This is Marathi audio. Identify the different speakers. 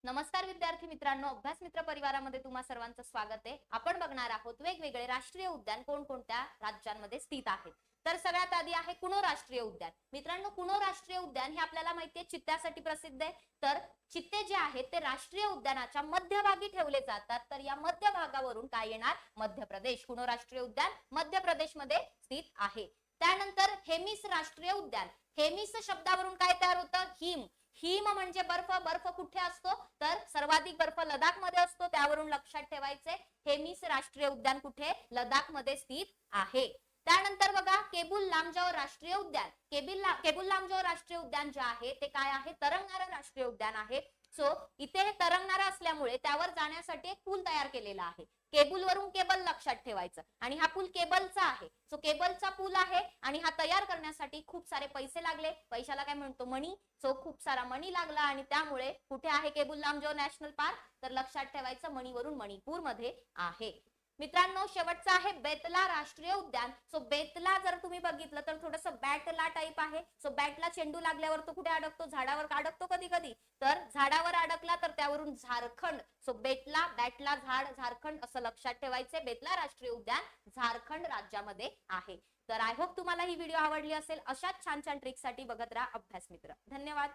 Speaker 1: नमस्कार विद्यार्थी मित्रांनो, अभ्यास मित्र परिवारामध्ये तुम्हा सर्वांचं स्वागत आहे। आपण बघणार आहोत वेगवेगळे राष्ट्रीय उद्यान कोणकोणत्या राज्यांमध्ये स्थित आहेत। तर सगळ्यात आधी आहे कुनो राष्ट्रीय उद्यान। मित्रांनो, कुनो राष्ट्रीय उद्यान हे आपल्याला माहिती आहे चित्त्यासाठी प्रसिद्ध आहे। तर चित्ते जे आहेत ते राष्ट्रीय उद्यानाच्या मध्यभागी ठेवले जातात। तर या मध्य भागावरून काय येणार? मध्य प्रदेश। कुनो राष्ट्रीय उद्यान मध्य प्रदेशमध्ये स्थित आहे। त्यानंतर हेमिस राष्ट्रीय उद्यान। हेमिस शब्दावरून काय तयार होतं? हिम। हिम म्हणजे बर्फ। बर्फ कुठे असतो? तर सर्वाधिक बर्फ लडाख मध्ये असतो, त्यावरून लक्षात ठेवायचे। हेमिस राष्ट्रीय उद्यान कुठे? लडाख मध्ये स्थित आहे। त्यानंतर बघा केबुल लामजाओ राष्ट्रीय उद्यान। केबुल लामजाओ राष्ट्रीय उद्यान जे आहे ते काय आहे? तरंगणारं राष्ट्रीय उद्यान आहे। सो इथे हे तरंगणारा असल्यामुळे त्यावर जाण्यासाठी एक पूल तयार केलेला आहे। केबुल वरून केबल लक्षात ठेवायचं, आणि हा पूल केबलचा आहे। सो केबलचा पूल आहे आणि हा तयार करण्यासाठी खूप सारे पैसे लागले। पैशाला काय म्हणतो? मनी। सो खूप सारा मनी लागला आणि त्यामुळे कुठे आहे केबुल लामजाओ नॅशनल पार्क? तर लक्षात ठेवायचं मणीवरून मणिपूर मध्ये आहे। मित्रांनो, शेवटचा आहे बेतला राष्ट्रीय उद्यान। सो बेतला जर तुम्ही बघितलं तर थोडस बॅटला टाइप आहे। सो बॅटला चेंडू लागल्यावर तो कुठे अडकतो? झाडावर अडकतो कधी कधी। तर झाडावर अडकला तर त्यावरून झारखंड। सो बेतला, बॅटला, झाड, झारखंड असं लक्षात ठेवायचे। बेतला राष्ट्रीय उद्यान झारखंड राज्यामध्ये आहे। तर आय होप तुम्हाला ही व्हिडिओ आवडली असेल। अशाच छान छान ट्रिक्स साठी बघत राहा अभ्यास मित्र। धन्यवाद।